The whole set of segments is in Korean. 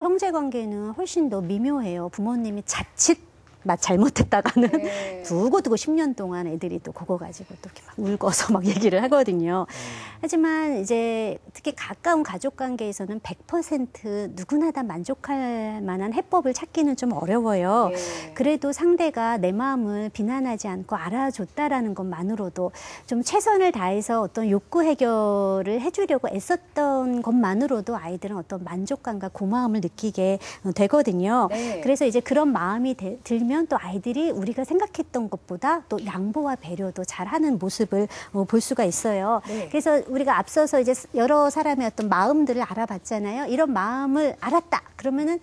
형제 관계는 훨씬 더 미묘해요. 부모님이 자칫 잘못했다가는 네. 두고두고 10년 동안 애들이 또 그거 가지고 또 이렇게 막 울고서 막 얘기를 하거든요. 하지만 이제 특히 가까운 가족 관계에서는 100% 누구나 다 만족할 만한 해법을 찾기는 좀 어려워요. 네. 그래도 상대가 내 마음을 비난하지 않고 알아줬다라는 것만으로도 좀 최선을 다해서 어떤 욕구 해결을 해주려고 애썼던 것만으로도 아이들은 어떤 만족감과 고마움을 느끼게 되거든요. 네. 그래서 이제 그런 마음이 들면 또 아이들이 우리가 생각했던 것보다 또 양보와 배려도 잘하는 모습을 볼 수가 있어요. 네. 그래서 우리가 앞서서 이제 여러 사람의 어떤 마음들을 알아봤잖아요. 이런 마음을 알았다. 그러면은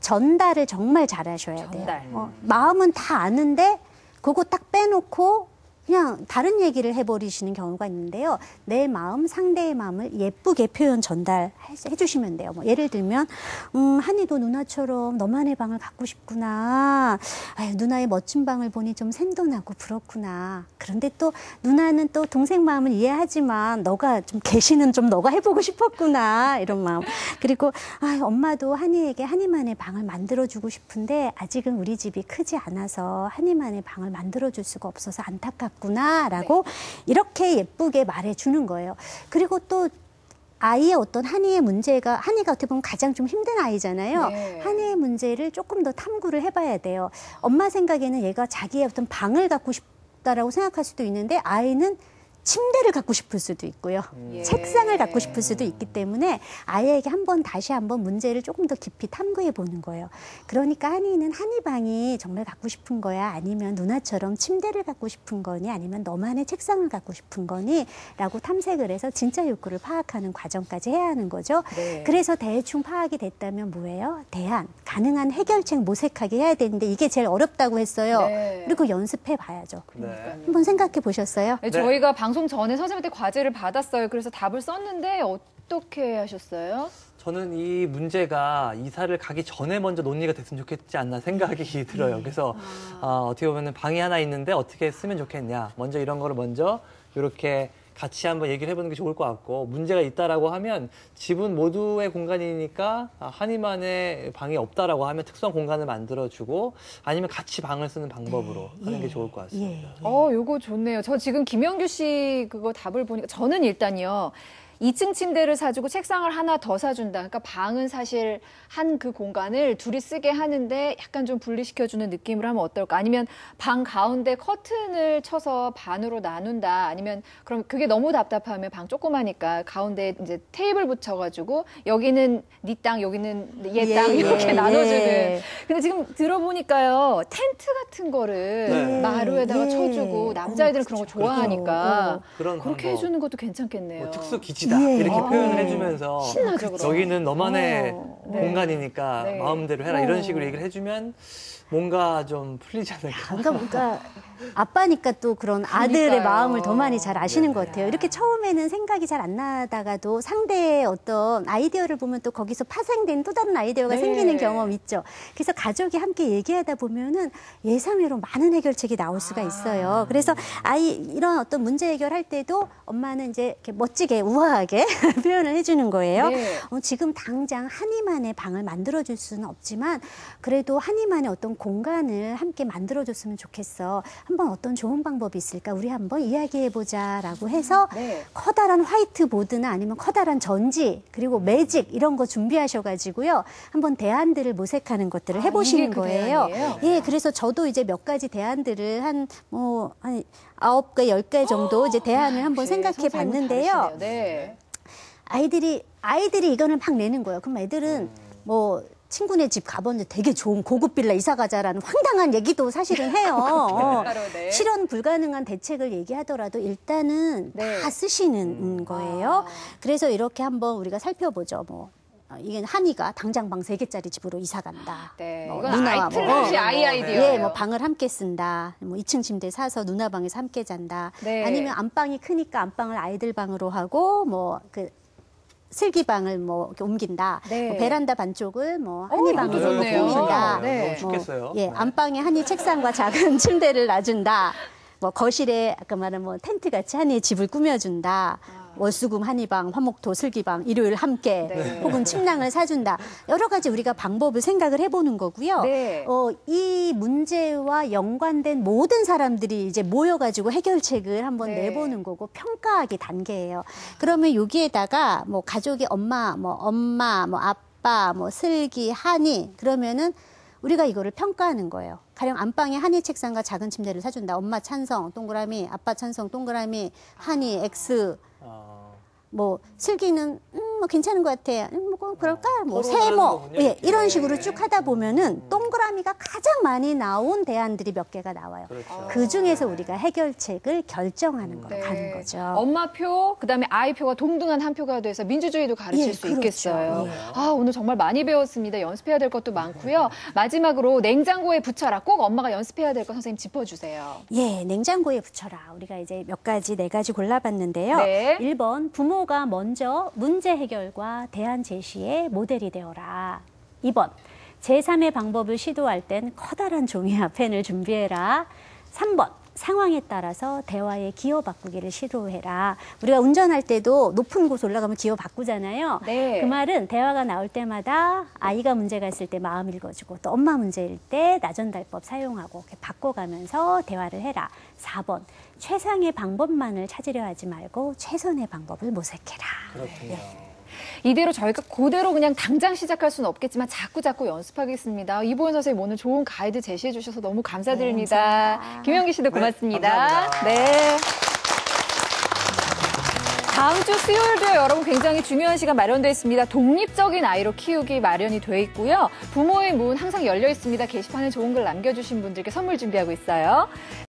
전달을 정말 잘하셔야 돼요. 전달. 마음은 다 아는데 그거 딱 빼놓고 그냥 다른 얘기를 해버리시는 경우가 있는데요. 내 마음, 상대의 마음을 예쁘게 표현 전달해 주시면 돼요. 뭐 예를 들면 한이도 누나처럼 너만의 방을 갖고 싶구나. 아유, 누나의 멋진 방을 보니 좀 생동하고 부럽구나. 그런데 또 누나는 또 동생 마음을 이해하지만 너가 좀 계시는 좀 너가 해보고 싶었구나. 이런 마음. 그리고 아유, 엄마도 한이에게 한이만의 방을 만들어주고 싶은데 아직은 우리 집이 크지 않아서 한이만의 방을 만들어줄 수가 없어서 안타깝구나. 라고 이렇게 예쁘게 말해주는 거예요. 그리고 또 아이의 어떤 한이의 문제가, 한이가 어떻게 보면 가장 좀 힘든 아이잖아요. 네. 한이의 문제를 조금 더 탐구를 해봐야 돼요. 엄마 생각에는 얘가 자기의 어떤 방을 갖고 싶다라고 생각할 수도 있는데 아이는 침대를 갖고 싶을 수도 있고요. 예. 책상을 갖고 싶을 수도 있기 때문에 아이에게 다시 한번 문제를 조금 더 깊이 탐구해 보는 거예요. 그러니까 한이는 한이 방이 정말 갖고 싶은 거야? 아니면 누나처럼 침대를 갖고 싶은 거니? 아니면 너만의 책상을 갖고 싶은 거니? 라고 탐색을 해서 진짜 욕구를 파악하는 과정까지 해야 하는 거죠. 네. 그래서 대충 파악이 됐다면 뭐예요? 대안, 가능한 해결책 모색하게 해야 되는데 이게 제일 어렵다고 했어요. 네. 그리고 연습해 봐야죠. 네. 한번 생각해 보셨어요? 네, 저희가 방송 전에 선생님한테 과제를 받았어요. 그래서 답을 썼는데 어떻게 하셨어요? 저는 이 문제가 이사를 가기 전에 먼저 논의가 됐으면 좋겠지 않나 생각이 들어요. 그래서 어떻게 보면 방이 하나 있는데 어떻게 쓰면 좋겠냐. 먼저 이런 거를 먼저 이렇게 같이 한번 얘기를 해보는 게 좋을 것 같고, 문제가 있다라고 하면 집은 모두의 공간이니까 한이만의 방이 없다라고 하면 특수한 공간을 만들어주고 아니면 같이 방을 쓰는 방법으로 하는 게 좋을 것 같습니다. 요거 좋네요. 저 지금 김영규 씨 그거 답을 보니까 저는 일단요. 2층 침대를 사주고 책상을 하나 더 사준다. 그러니까 방은 사실 한 그 공간을 둘이 쓰게 하는데 약간 좀 분리시켜주는 느낌으로 하면 어떨까? 아니면 방 가운데 커튼을 쳐서 반으로 나눈다. 아니면 그럼 그게 너무 답답하면 방 조그마니까 가운데 이제 테이블 붙여가지고 여기는 네 땅, 여기는 얘 땅 이렇게 나눠주는. 근데 지금 들어보니까요. 텐트 같은 거를 마루에다가 쳐주고 남자애들은 그런 거 좋아하니까 그런 그렇게 방법. 해주는 것도 괜찮겠네요. 특수 기지다 이렇게 표현을 해주면서 신나죠, 그럼. 여기는 너만의 네. 공간이니까 네. 마음대로 해라 이런 식으로 얘기를 해주면 뭔가 좀 풀리지 않을까. 그러니까 아빠니까 또 그런 아들의 그러니까요. 마음을 더 많이 잘 아시는 것 같아요. 이렇게 처음에는 생각이 잘 안 나다가도 상대의 어떤 아이디어를 보면 또 거기서 파생된 또 다른 아이디어가 네. 생기는 경험 있죠. 그래서 가족이 함께 얘기하다 보면은 예상외로 많은 해결책이 나올 수가 있어요. 그래서 이런 어떤 문제 해결할 때도 엄마는 이제 이렇게 멋지게 우아하게 표현을 해주는 거예요. 네. 지금 당장 한이만의 방을 만들어줄 수는 없지만 그래도 한이만의 어떤 공간을 함께 만들어줬으면 좋겠어. 한번 어떤 좋은 방법이 있을까? 우리 한번 이야기해보자라고 해서 네. 커다란 화이트보드나 아니면 커다란 전지 그리고 매직 이런 거 준비하셔가지고요. 한번 대안들을 모색하는 것들을 해보시는 이게 그 거예요. 대안이에요? 예, 그래서 저도 이제 몇 가지 대안들을 한 9개, 10개 정도 이제 대안을 한번 생각해 봤는데요. 네. 아이들이 이거는 막 내는 거예요. 그럼 애들은 뭐 친구네 집 가봤는데 되게 좋은 고급 빌라 이사 가자라는 황당한 얘기도 사실은 해요. 네. 실현 불가능한 대책을 얘기하더라도 일단은 네. 다 쓰시는 거예요. 그래서 이렇게 한번 우리가 살펴보죠. 이게 한이가 당장 방 3개짜리 집으로 이사 간다. 네. 뭐 이건 누나와 아이 틀림없이 아이 아이디어예요. 예, 뭐 방을 함께 쓴다. 뭐 2층 침대 사서 누나 방에서 함께 잔다. 네. 아니면 안방이 크니까 안방을 아이들 방으로 하고 슬기방을 이렇게 옮긴다. 네. 뭐 베란다 반쪽을 한이 방으로 이것도 좋네요. 옮긴다. 네. 너무 좋겠어요. 예, 안방에 한이 책상과 작은 침대를 놔준다. 거실에 아까 말한 텐트 같이 한이의 집을 꾸며준다. 월수금 한의방, 화목토 슬기방, 일요일 함께 네. 혹은 침낭을 사준다. 여러 가지 우리가 방법을 생각을 해보는 거고요. 네. 이 문제와 연관된 모든 사람들이 이제 모여가지고 해결책을 한번 네. 내보는 거고 평가하기 단계예요. 그러면 여기에다가 뭐 가족이 엄마, 뭐 아빠, 뭐 슬기, 한이 그러면은 우리가 이거를 평가하는 거예요. 가령 안방에 한이 책상과 작은 침대를 사준다. 엄마 찬성, 동그라미, 아빠 찬성, 동그라미, 한이, X. 뭐 슬기는 뭐 괜찮은 것 같아. 뭐 그럴까? 뭐 토론하는 세모. 거군요, 예, 이렇게. 이런 식으로 쭉 하다 보면은 동그라미가 가장 많이 나온 대안들이 몇 개가 나와요. 그렇죠. 그 중에서 우리가 해결책을 결정하는 거로 네. 가는 거죠. 엄마표, 그다음에 아이표가 동등한 한 표가 돼서 민주주의도 가르칠 예, 수 그렇죠. 있겠어요. 예. 아, 오늘 정말 많이 배웠습니다. 연습해야 될 것도 많고요. 마지막으로 냉장고에 붙여라. 꼭 엄마가 연습해야 될 거 선생님 짚어주세요. 예, 냉장고에 붙여라. 우리가 이제 몇 가지, 4가지 골라봤는데요. 네. 1번, 부모가 먼저 문제 해결과 대안 제시의 모델이 되어라. 2번, 제3의 방법을 시도할 땐 커다란 종이와 펜을 준비해라. 3번, 상황에 따라서 대화의 기어 바꾸기를 시도해라. 우리가 운전할 때도 높은 곳 올라가면 기어 바꾸잖아요. 네. 그 말은 대화가 나올 때마다 아이가 문제가 있을 때 마음 읽어주고 또 엄마 문제일 때 나전달법 사용하고 이렇게 바꿔가면서 대화를 해라. 4번, 최상의 방법만을 찾으려 하지 말고 최선의 방법을 모색해라. 그렇군요. 이대로 저희가 그대로 그냥 당장 시작할 수는 없겠지만 자꾸 연습하겠습니다. 이보연 선생님 오늘 좋은 가이드 제시해 주셔서 너무 감사드립니다. 감사합니다. 김영기 씨도 고맙습니다. 감사합니다. 네. 다음 주 수요일도요, 여러분 굉장히 중요한 시간 마련되어 있습니다. 독립적인 아이로 키우기 마련이 되어 있고요. 부모의 문 항상 열려 있습니다. 게시판에 좋은 글 남겨주신 분들께 선물 준비하고 있어요.